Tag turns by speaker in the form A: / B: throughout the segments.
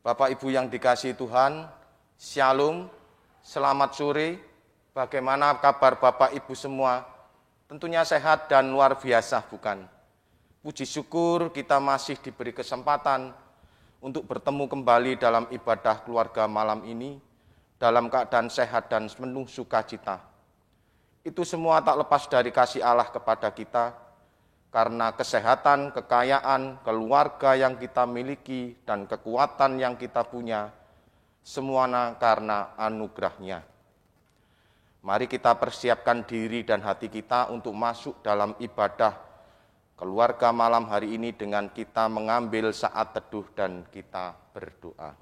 A: Bapak Ibu yang dikasihi Tuhan, Shalom, selamat sore. Bagaimana kabar Bapak Ibu semua? Tentunya sehat dan luar biasa, bukan? Puji syukur kita masih diberi kesempatan untuk bertemu kembali dalam ibadah keluarga malam ini, dalam keadaan sehat dan penuh sukacita. Itu semua tak lepas dari kasih Allah kepada kita, karena kesehatan, kekayaan, keluarga yang kita miliki, dan kekuatan yang kita punya, semuanya karena anugerah-Nya. Mari kita persiapkan diri dan hati kita untuk masuk dalam ibadah keluarga malam hari ini dengan kita mengambil saat teduh dan kita berdoa.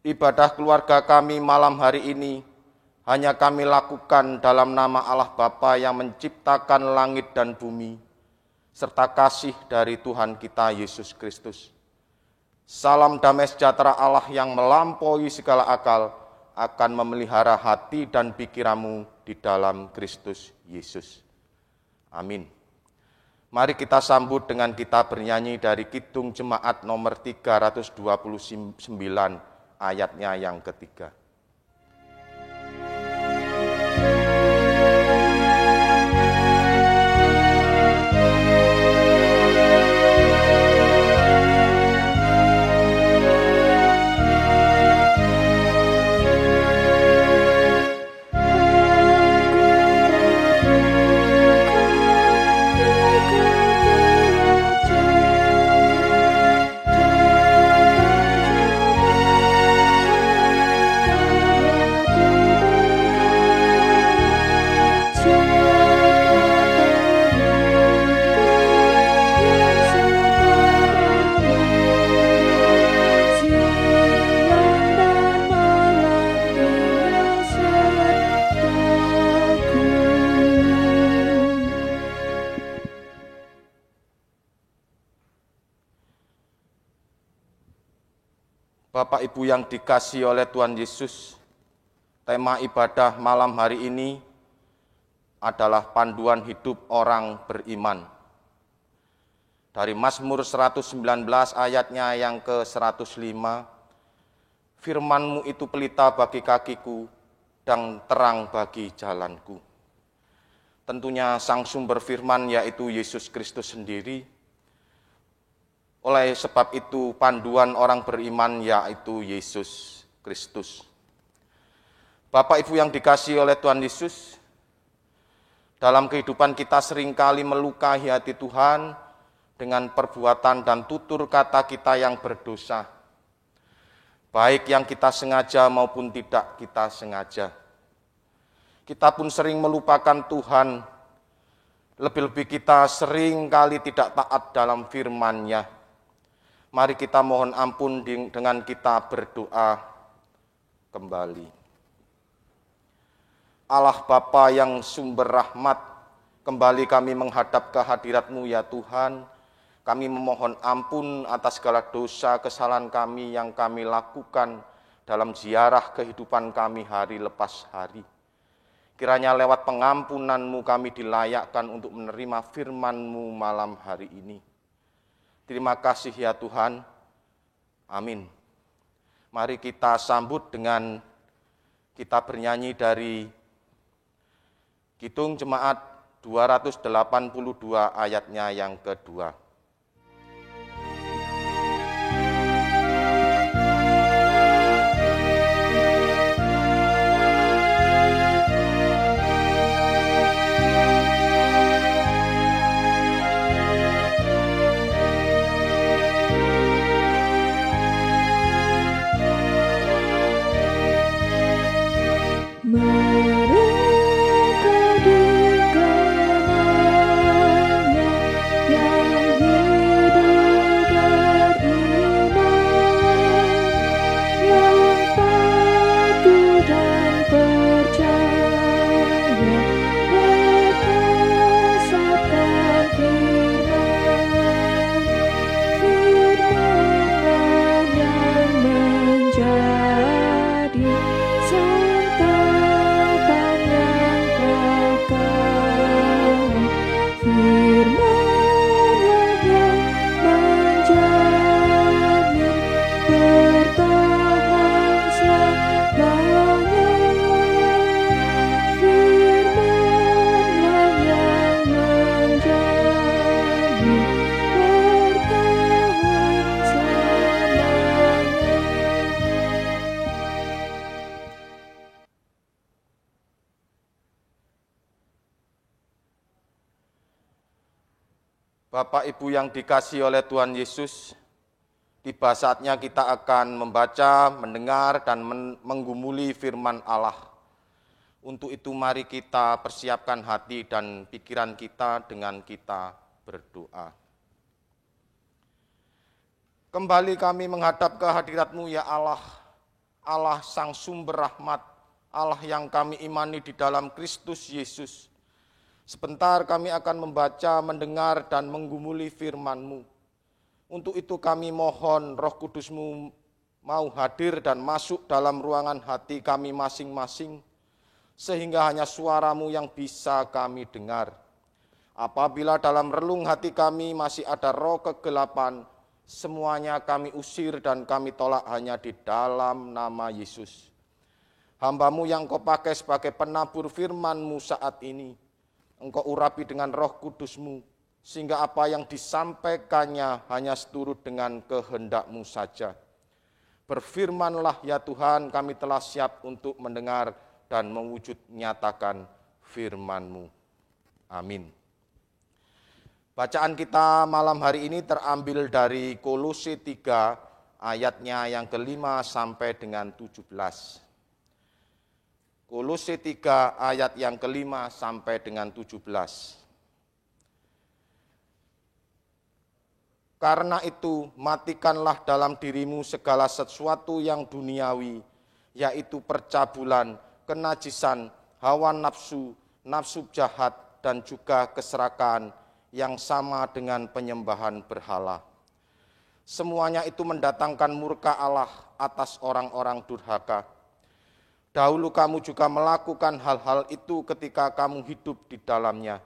A: Ibadah keluarga kami malam hari ini hanya kami lakukan dalam nama Allah Bapa yang menciptakan langit dan bumi, serta kasih dari Tuhan kita Yesus Kristus. Salam damai sejahtera Allah yang melampaui segala akal akan memelihara hati dan pikiranmu di dalam Kristus Yesus. Amin. Mari kita sambut dengan kita bernyanyi dari Kidung Jemaat nomor 329 ayatnya yang ketiga. Bapak Ibu yang dikasihi oleh Tuhan Yesus, tema ibadah malam hari ini adalah panduan hidup orang beriman. Dari Mazmur 119 ayatnya yang ke-105, firman-Mu itu pelita bagi kakiku dan terang bagi jalanku. Tentunya sang sumber firman yaitu Yesus Kristus sendiri. Oleh sebab itu panduan orang beriman yaitu Yesus Kristus. Bapak Ibu yang dikasihi oleh Tuhan Yesus, dalam kehidupan kita seringkali melukai hati Tuhan dengan perbuatan dan tutur kata kita yang berdosa, baik yang kita sengaja maupun tidak kita sengaja. Kita pun sering melupakan Tuhan, lebih-lebih kita seringkali tidak taat dalam firman-Nya. Mari kita mohon ampun dengan kita berdoa kembali. Allah Bapa yang sumber rahmat, kembali kami menghadap kehadirat-Mu ya Tuhan. Kami memohon ampun atas segala dosa kesalahan kami yang kami lakukan dalam ziarah kehidupan kami hari lepas hari. Kiranya lewat pengampunan-Mu kami dilayakkan untuk menerima firman-Mu malam hari ini. Terima kasih ya Tuhan. Amin. Mari kita sambut dengan kita bernyanyi dari Kidung Jemaat 282 ayatnya yang kedua.
B: Mereka di kanannya yang
A: Bapak Ibu yang dikasihi oleh Tuhan Yesus, tiba saatnya kita akan membaca, mendengar, dan menggumuli firman Allah. Untuk itu mari kita persiapkan hati dan pikiran kita dengan kita berdoa. Kembali kami menghadap ke hadirat-Mu ya Allah, Allah Sang Sumber Rahmat, Allah yang kami imani di dalam Kristus Yesus. Sebentar kami akan membaca, mendengar, dan menggumuli firman-Mu. Untuk itu kami mohon Roh Kudus-Mu mau hadir dan masuk dalam ruangan hati kami masing-masing, sehingga hanya suara-Mu yang bisa kami dengar. Apabila dalam relung hati kami masih ada roh kegelapan, semuanya kami usir dan kami tolak hanya di dalam nama Yesus. Hamba-Mu yang Kau pakai sebagai penabur firman-Mu saat ini, Engkau urapi dengan Roh Kudus-Mu, sehingga apa yang disampaikannya hanya seturut dengan kehendak-Mu saja. Berfirmanlah ya Tuhan, kami telah siap untuk mendengar dan mewujud nyatakan firman-Mu. Amin. Bacaan kita malam hari ini terambil dari Kolose 3 ayatnya yang ke-5 sampai dengan 17. Kolose 3 ayat yang ke-5 sampai dengan 17. Karena itu matikanlah dalam dirimu segala sesuatu yang duniawi, yaitu percabulan, kenajisan, hawa nafsu, nafsu jahat, dan juga keserakahan yang sama dengan penyembahan berhala. Semuanya itu mendatangkan murka Allah atas orang-orang durhaka. Dahulu kamu juga melakukan hal-hal itu ketika kamu hidup di dalamnya.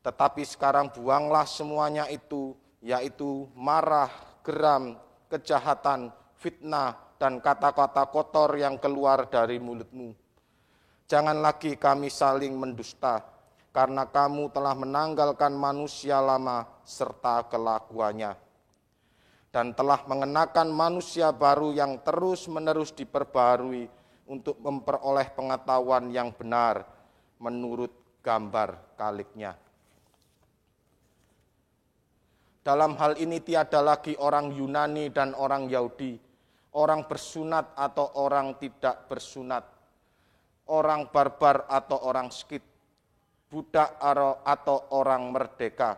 A: Tetapi sekarang buanglah semuanya itu, yaitu marah, geram, kejahatan, fitnah, dan kata-kata kotor yang keluar dari mulutmu. Jangan lagi kami saling mendusta, karena kamu telah menanggalkan manusia lama serta kelakuannya, dan telah mengenakan manusia baru yang terus-menerus diperbarui untuk memperoleh pengetahuan yang benar menurut gambar kaliknya. Dalam hal ini tiada lagi orang Yunani dan orang Yahudi, orang bersunat atau orang tidak bersunat, orang barbar atau orang Skit, budak atau orang merdeka,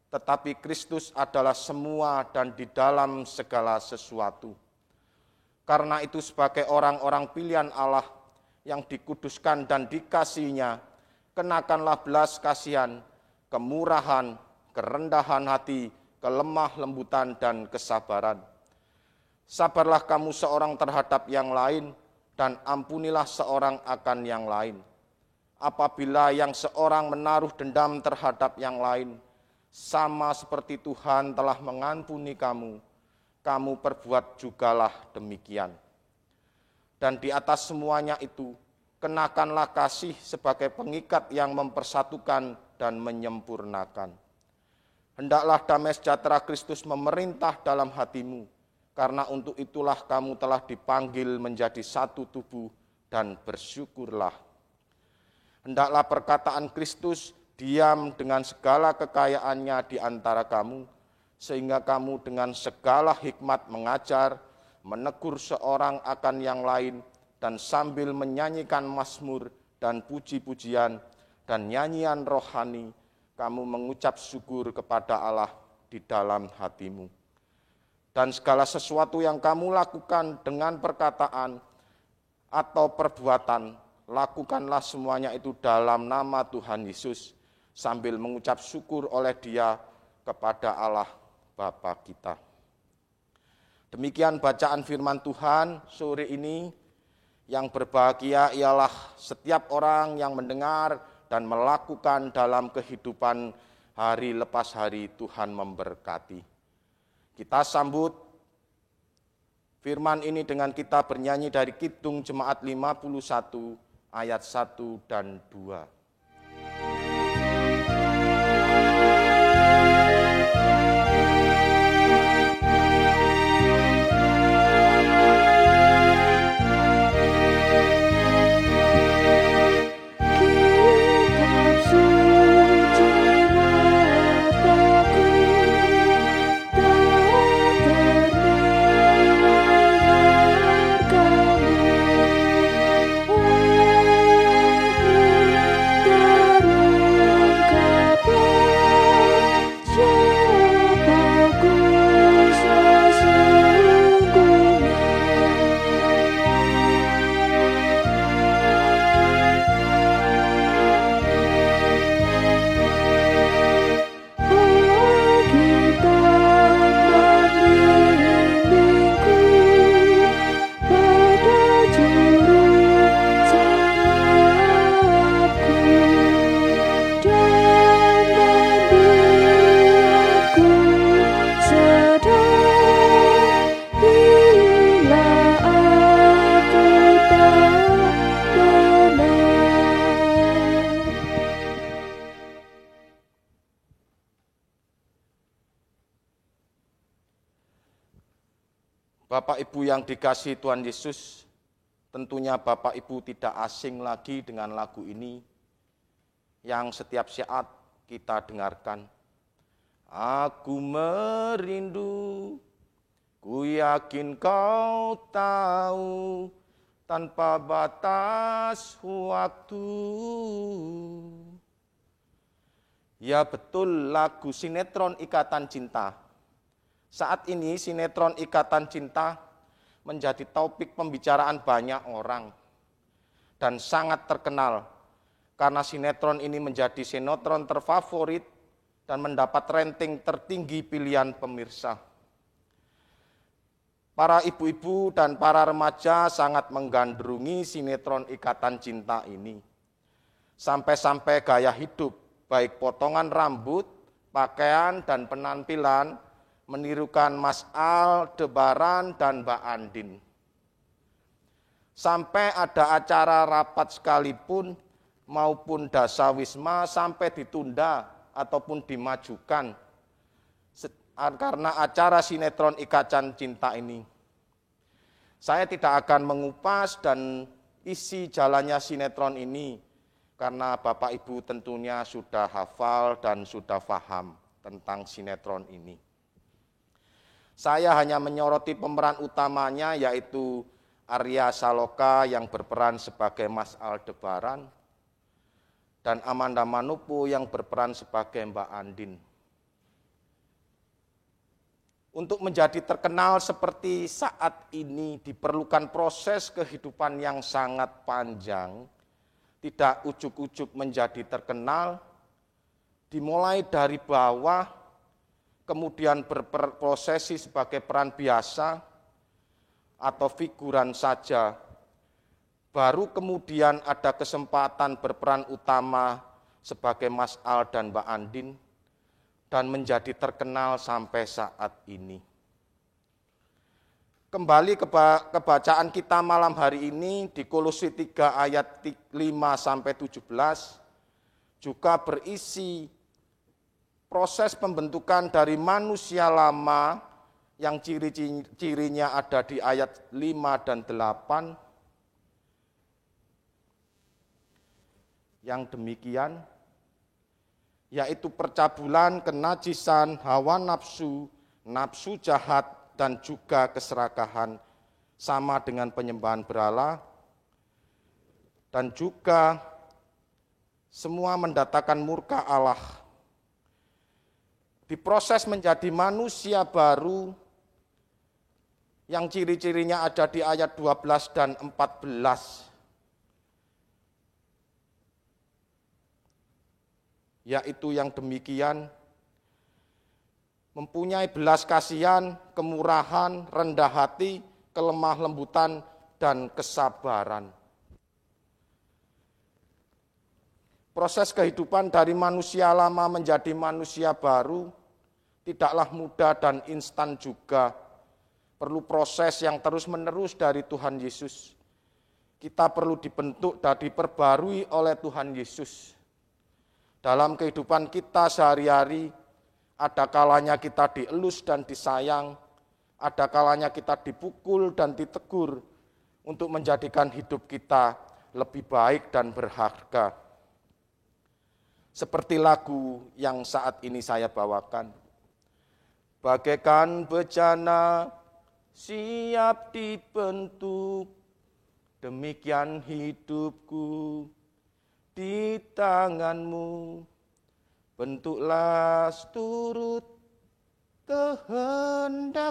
A: tetapi Kristus adalah semua dan di dalam segala sesuatu. Karena itu sebagai orang-orang pilihan Allah yang dikuduskan dan dikasihinya, kenakanlah belas kasihan, kemurahan, kerendahan hati, kelemah lembutan, dan kesabaran. Sabarlah kamu seorang terhadap yang lain, dan ampunilah seorang akan yang lain. Apabila yang seorang menaruh dendam terhadap yang lain, sama seperti Tuhan telah mengampuni kamu, kamu perbuat jugalah demikian. Dan di atas semuanya itu, kenakanlah kasih sebagai pengikat yang mempersatukan dan menyempurnakan. Hendaklah damai sejahtera Kristus memerintah dalam hatimu, karena untuk itulah kamu telah dipanggil menjadi satu tubuh, dan bersyukurlah. Hendaklah perkataan Kristus diam dengan segala kekayaannya di antara kamu, sehingga kamu dengan segala hikmat mengajar, menegur seorang akan yang lain, dan sambil menyanyikan mazmur dan puji-pujian dan nyanyian rohani, kamu mengucap syukur kepada Allah di dalam hatimu. Dan segala sesuatu yang kamu lakukan dengan perkataan atau perbuatan, lakukanlah semuanya itu dalam nama Tuhan Yesus, sambil mengucap syukur oleh Dia kepada Allah Bapa kita. Demikian bacaan firman Tuhan sore ini. Yang berbahagia ialah setiap orang yang mendengar dan melakukan dalam kehidupan hari lepas hari. Tuhan memberkati. Kita sambut firman ini dengan kita bernyanyi dari Kidung Jemaat 51 ayat 1 dan 2.
B: Kitab suci mataku
A: Bapak Ibu yang dikasihi Tuhan Yesus, tentunya Bapak Ibu tidak asing lagi dengan lagu ini yang setiap saat kita dengarkan. Aku merindu, ku yakin kau tahu, tanpa batas waktu. Ya betul, lagu sinetron Ikatan Cinta. Saat ini sinetron Ikatan Cinta menjadi topik pembicaraan banyak orang dan sangat terkenal karena sinetron ini menjadi sinetron terfavorit dan mendapat rating tertinggi pilihan pemirsa. Para ibu-ibu dan para remaja sangat menggandrungi sinetron Ikatan Cinta ini. Sampai-sampai gaya hidup, baik potongan rambut, pakaian, dan penampilan menirukan Mas Aldebaran dan Mbak Andin. Sampai ada acara rapat sekalipun maupun dasawisma sampai ditunda ataupun dimajukan karena acara sinetron Ikatan Cinta ini. Saya tidak akan mengupas dan isi jalannya sinetron ini karena Bapak Ibu tentunya sudah hafal dan sudah paham tentang sinetron ini. Saya hanya menyoroti pemeran utamanya yaitu Arya Saloka yang berperan sebagai Mas Aldebaran dan Amanda Manopo yang berperan sebagai Mbak Andin. Untuk menjadi terkenal seperti saat ini diperlukan proses kehidupan yang sangat panjang, tidak ujuk-ujuk menjadi terkenal, dimulai dari bawah, kemudian berprosesi sebagai peran biasa atau figuran saja, baru kemudian ada kesempatan berperan utama sebagai Mas Al dan Mbak Andin, dan menjadi terkenal sampai saat ini. Kembali ke bacaan kita malam hari ini di Kolose 3 ayat 5-17, juga berisi proses pembentukan dari manusia lama yang ciri-cirinya ada di ayat 5 dan 8, yang demikian, yaitu percabulan, kenajisan, hawa nafsu, nafsu jahat, dan juga keserakahan, sama dengan penyembahan berhala, dan juga semua mendatangkan murka Allah. Diproses menjadi manusia baru, yang ciri-cirinya ada di ayat 12 dan 14, yaitu yang demikian, mempunyai belas kasihan, kemurahan, rendah hati, kelemah lembutan, dan kesabaran. Proses kehidupan dari manusia lama menjadi manusia baru tidaklah mudah dan instan juga. Perlu proses yang terus-menerus dari Tuhan Yesus. Kita perlu dibentuk dan diperbarui oleh Tuhan Yesus. Dalam kehidupan kita sehari-hari, ada kalanya kita dielus dan disayang, ada kalanya kita dipukul dan ditegur untuk menjadikan hidup kita lebih baik dan berharga. Seperti lagu yang saat ini saya bawakan. Bagaikan bejana siap dibentuk, demikian hidupku di tanganmu, bentuklah turut kehendakmu,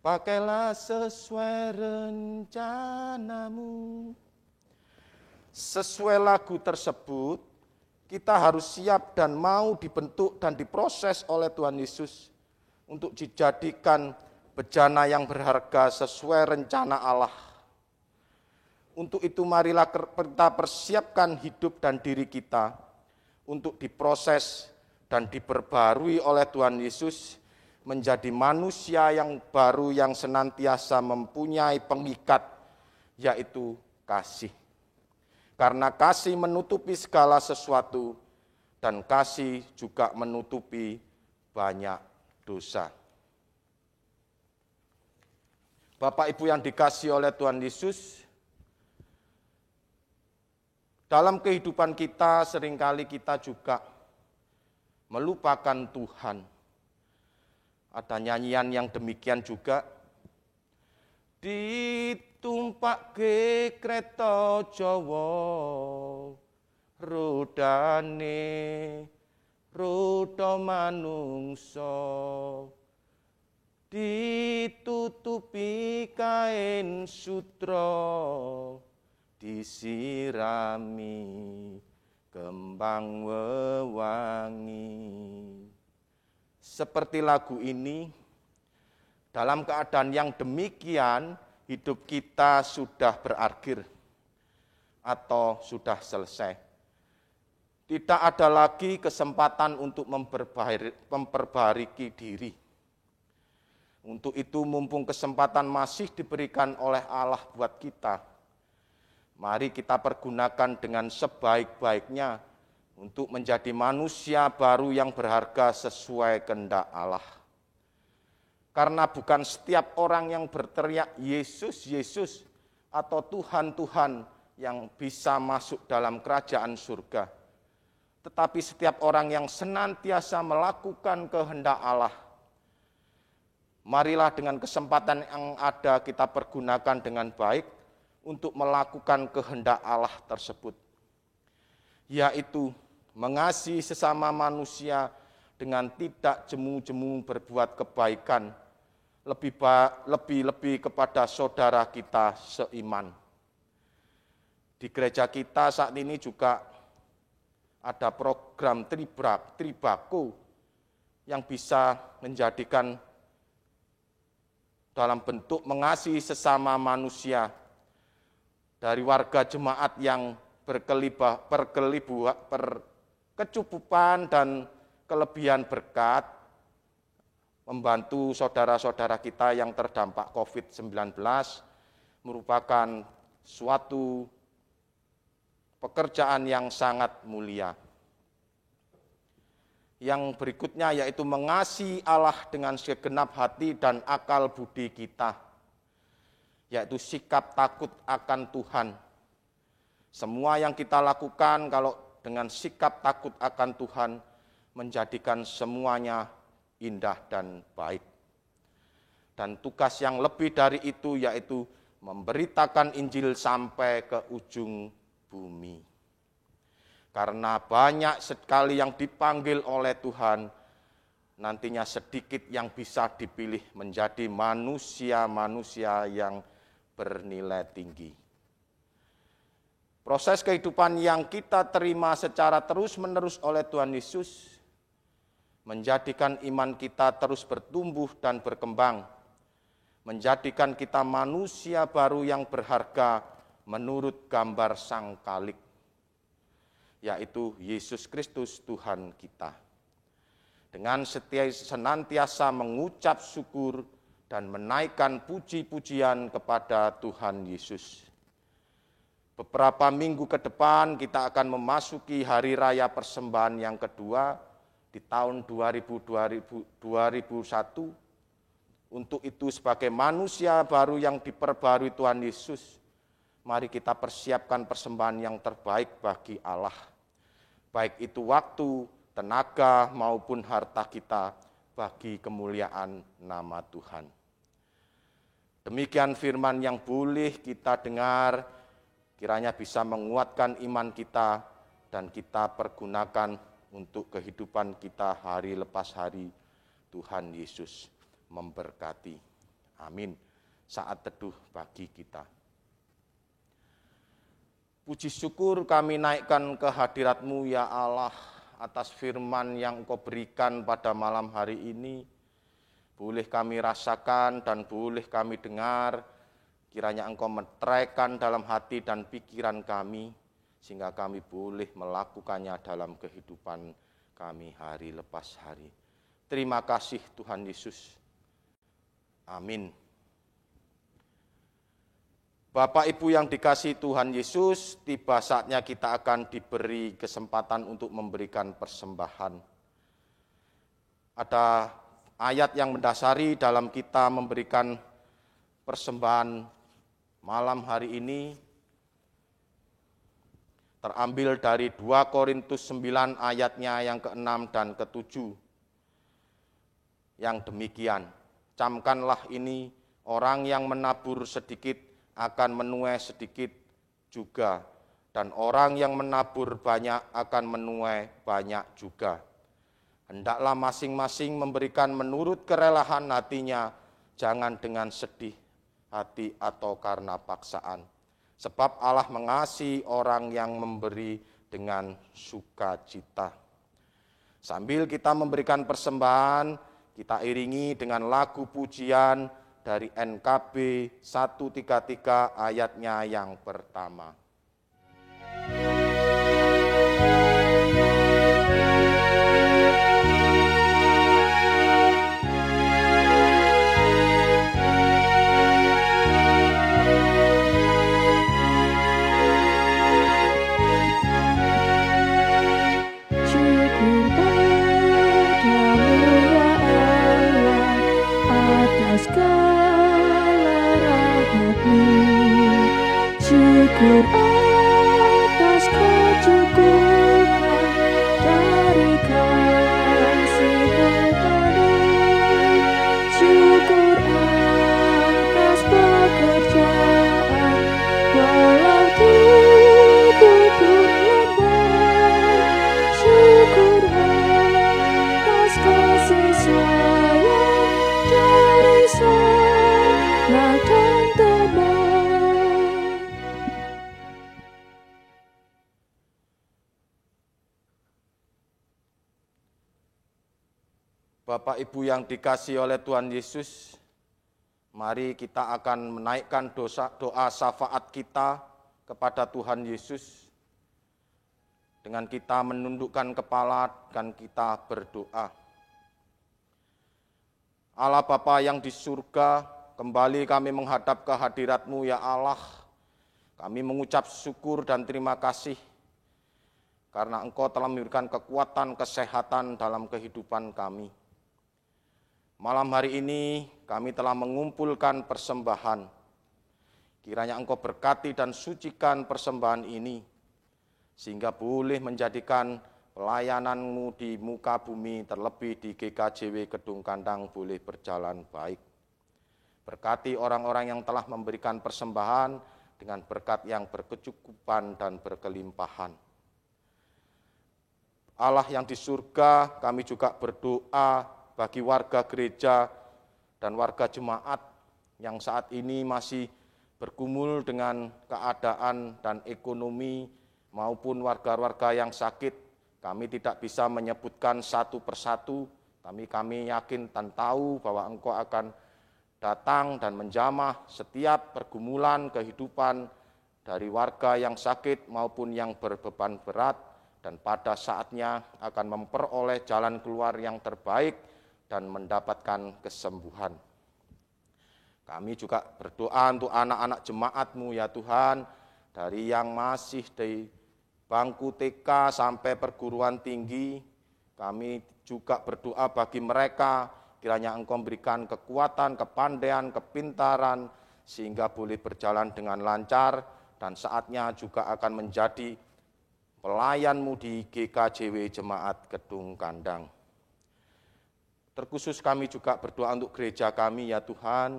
A: pakailah sesuai rencanamu. Sesuai lagu tersebut, kita harus siap dan mau dibentuk dan diproses oleh Tuhan Yesus untuk dijadikan bejana yang berharga sesuai rencana Allah. Untuk itu marilah kita persiapkan hidup dan diri kita untuk diproses dan diperbarui oleh Tuhan Yesus menjadi manusia yang baru yang senantiasa mempunyai pengikat, yaitu kasih. Karena kasih menutupi segala sesuatu dan kasih juga menutupi banyak dosa. Bapak Ibu yang dikasihi oleh Tuhan Yesus, dalam kehidupan kita seringkali kita juga melupakan Tuhan. Ada nyanyian yang demikian juga. Ditumpakke kreta Jawa, rodane roda manungsa, ditutupi kain sutra, disirami kembang wewangi. Seperti lagu ini, dalam keadaan yang demikian, hidup kita sudah berakhir atau sudah selesai. Tidak ada lagi kesempatan untuk memperbaiki diri. Untuk itu mumpung kesempatan masih diberikan oleh Allah buat kita, mari kita pergunakan dengan sebaik-baiknya untuk menjadi manusia baru yang berharga sesuai kehendak Allah. Karena bukan setiap orang yang berteriak Yesus, Yesus atau Tuhan, Tuhan yang bisa masuk dalam kerajaan surga. Tetapi setiap orang yang senantiasa melakukan kehendak Allah. Marilah dengan kesempatan yang ada kita pergunakan dengan baik untuk melakukan kehendak Allah tersebut. Yaitu mengasihi sesama manusia dengan tidak jemu-jemu berbuat kebaikan, lebih-lebih kepada saudara kita seiman. Di gereja kita saat ini juga ada program Tribako yang bisa menjadikan dalam bentuk mengasihi sesama manusia dari warga jemaat yang berkecukupan dan kelebihan berkat, membantu saudara-saudara kita yang terdampak COVID-19 merupakan suatu pekerjaan yang sangat mulia. Yang berikutnya yaitu mengasihi Allah dengan segenap hati dan akal budi kita, yaitu sikap takut akan Tuhan. Semua yang kita lakukan kalau dengan sikap takut akan Tuhan menjadikan semuanya indah dan baik. Dan tugas yang lebih dari itu yaitu memberitakan Injil sampai ke ujung bumi. Karena banyak sekali yang dipanggil oleh Tuhan, nantinya sedikit yang bisa dipilih menjadi manusia-manusia yang bernilai tinggi. Proses kehidupan yang kita terima secara terus-menerus oleh Tuhan Yesus menjadikan iman kita terus bertumbuh dan berkembang, menjadikan kita manusia baru yang berharga menurut gambar Sang Khalik, yaitu Yesus Kristus Tuhan kita. Dengan senantiasa mengucap syukur dan menaikkan puji-pujian kepada Tuhan Yesus. Beberapa minggu ke depan kita akan memasuki Hari Raya Persembahan yang kedua di tahun 2001. Untuk itu sebagai manusia baru yang diperbarui Tuhan Yesus, mari kita persiapkan persembahan yang terbaik bagi Allah. Baik itu waktu, tenaga, maupun harta kita bagi kemuliaan nama Tuhan. Demikian firman yang boleh kita dengar, kiranya bisa menguatkan iman kita dan kita pergunakan untuk kehidupan kita hari lepas hari. Tuhan Yesus memberkati. Amin. Saat teduh bagi kita. Puji syukur kami naikkan ke hadirat-Mu ya Allah atas firman yang Engkau berikan pada malam hari ini. Boleh kami rasakan dan boleh kami dengar, kiranya Engkau meteraikan dalam hati dan pikiran kami, sehingga kami boleh melakukannya dalam kehidupan kami hari lepas hari. Terima kasih Tuhan Yesus. Amin. Bapak Ibu yang dikasihi Tuhan Yesus, tiba saatnya kita akan diberi kesempatan untuk memberikan persembahan. Ada ayat yang mendasari dalam kita memberikan persembahan malam hari ini terambil dari 2 Korintus 9 ayatnya yang ke-6 dan ke-7. Yang demikian, camkanlah ini, orang yang menabur sedikit akan menuai sedikit juga, dan orang yang menabur banyak akan menuai banyak juga. Hendaklah masing-masing memberikan menurut kerelaan hatinya, jangan dengan sedih hati atau karena paksaan. Sebab Allah mengasihi orang yang memberi dengan sukacita. Sambil kita memberikan persembahan, kita iringi dengan lagu pujian dari NKB 133 ayatnya yang pertama.
B: Syukur atas kecukupan dari kasih-Mu penuh. Syukur atas pekerjaan walau tubuhku lemah. Syukur atas kasih sayang dari sanak dan teman.
A: Bapak Ibu yang dikasihi oleh Tuhan Yesus, mari kita akan menaikkan doa syafaat kita kepada Tuhan Yesus. Dengan kita menundukkan kepala dan kita berdoa. Allah Bapa yang di surga, kembali kami menghadap ke hadirat-Mu ya Allah. Kami mengucap syukur dan terima kasih karena Engkau telah memberikan kekuatan, kesehatan dalam kehidupan kami. Malam hari ini kami telah mengumpulkan persembahan. Kiranya Engkau berkati dan sucikan persembahan ini, sehingga boleh menjadikan pelayanan-Mu di muka bumi, terlebih di GKJW Kedung Kandang, boleh berjalan baik. Berkati orang-orang yang telah memberikan persembahan dengan berkat yang berkecukupan dan berkelimpahan. Allah yang di surga, kami juga berdoa bagi warga gereja dan warga jemaat yang saat ini masih bergumul dengan keadaan dan ekonomi maupun warga-warga yang sakit. Kami tidak bisa menyebutkan satu persatu, tapi kami yakin dan tahu bahwa Engkau akan datang dan menjamah setiap pergumulan kehidupan dari warga yang sakit maupun yang berbeban berat, dan pada saatnya akan memperoleh jalan keluar yang terbaik dan mendapatkan kesembuhan. Kami juga berdoa untuk anak-anak jemaat-Mu ya Tuhan, dari yang masih di bangku TK sampai perguruan tinggi. Kami juga berdoa bagi mereka, kiranya Engkau memberikan kekuatan, kepandaian, kepintaran, sehingga boleh berjalan dengan lancar, dan saatnya juga akan menjadi pelayan-Mu di GKJW Jemaat Kedung Kandang. Terkhusus kami juga berdoa untuk gereja kami ya Tuhan,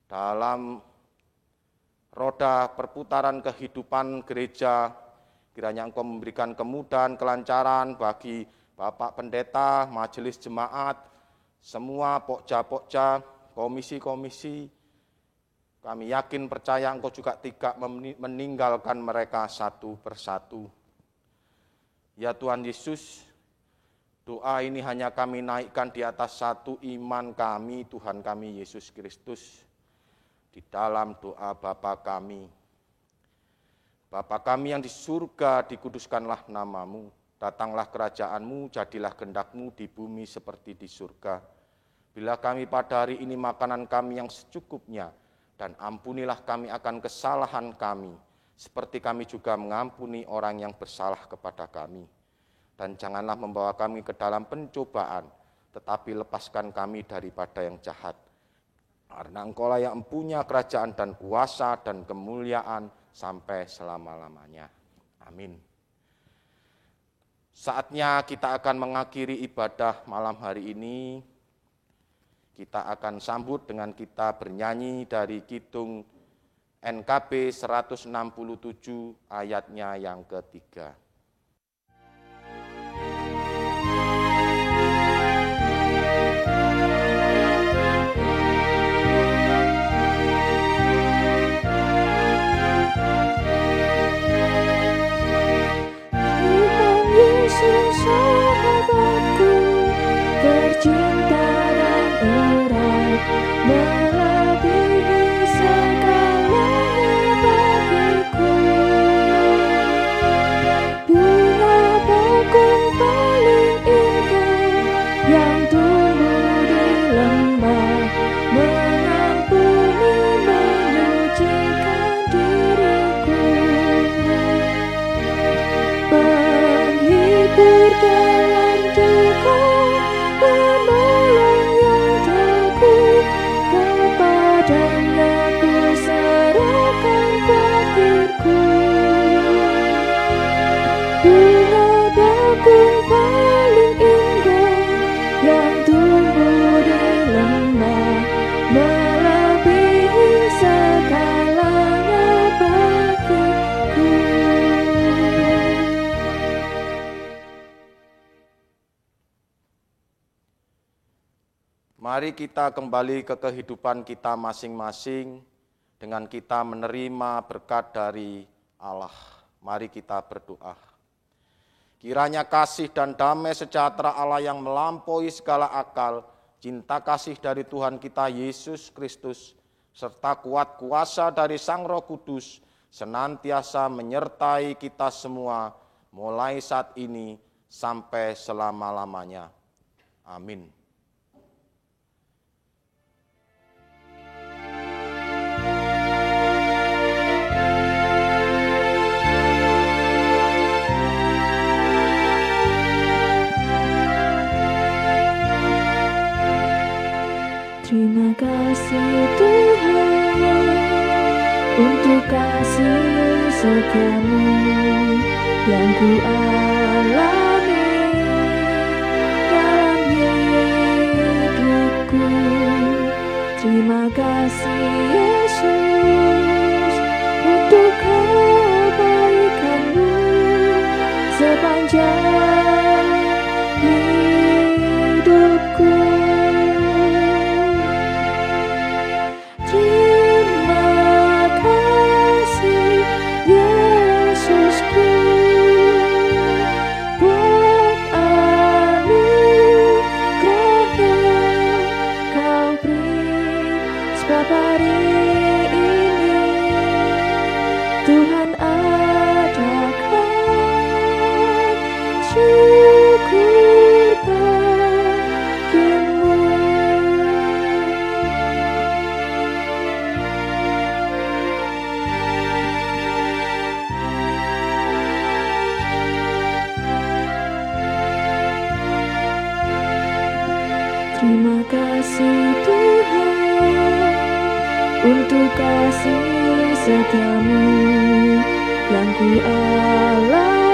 A: dalam roda perputaran kehidupan gereja, kiranya Engkau memberikan kemudahan, kelancaran bagi Bapak Pendeta, majelis jemaat, semua pokja-pokja, komisi-komisi. Kami yakin percaya Engkau juga tidak meninggalkan mereka satu persatu. Ya Tuhan Yesus, doa ini hanya kami naikkan di atas satu iman kami, Tuhan kami Yesus Kristus, di dalam doa Bapa kami. Bapa kami yang di surga, dikuduskanlah nama-Mu, datanglah kerajaan-Mu, jadilah kehendak-Mu di bumi seperti di surga. Bila kami pada hari ini makanan kami yang secukupnya, dan ampunilah kami akan kesalahan kami, seperti kami juga mengampuni orang yang bersalah kepada kami. Dan janganlah membawa kami ke dalam pencobaan, tetapi lepaskan kami daripada yang jahat. Karena Engkaulah yang mempunyai kerajaan dan kuasa dan kemuliaan sampai selama-lamanya. Amin. Saatnya kita akan mengakhiri ibadah malam hari ini. Kita akan sambut dengan kita bernyanyi dari Kidung NKB 167 ayatnya yang ketiga.
B: Sahabatku tercinta dan erat, melebihi segalanya bagiku. Bunga bakung paling indah yang tumbuh di lembah, mengampuni menyucikan diriku. Penghibur dalam duka, penolong yang teguh, kepadanya ku serahkan kuatirku. Bunga bakung paling indah yang tumbuh di lembah, melebihi segalanya bagiku.
A: Mari kita kembali ke kehidupan kita masing-masing dengan kita menerima berkat dari Allah. Mari kita berdoa. Kiranya kasih dan damai sejahtera Allah yang melampaui segala akal, cinta kasih dari Tuhan kita Yesus Kristus, serta kuat kuasa dari Sang Roh Kudus, senantiasa menyertai kita semua, mulai saat ini sampai selama-lamanya. Amin.
B: Terima kasih Tuhan untuk kasih setiamu yang ku alami dalam hidupku. Terima kasih Yesus untuk kebaikanmu sepanjang hidupku. Terima kasih Yesusku buat anugerah yang kau beri, sebab hari ini Tuhan adakan syukur bagimu. Terima kasih Tuhan untuk kasih setiamu yang ku alami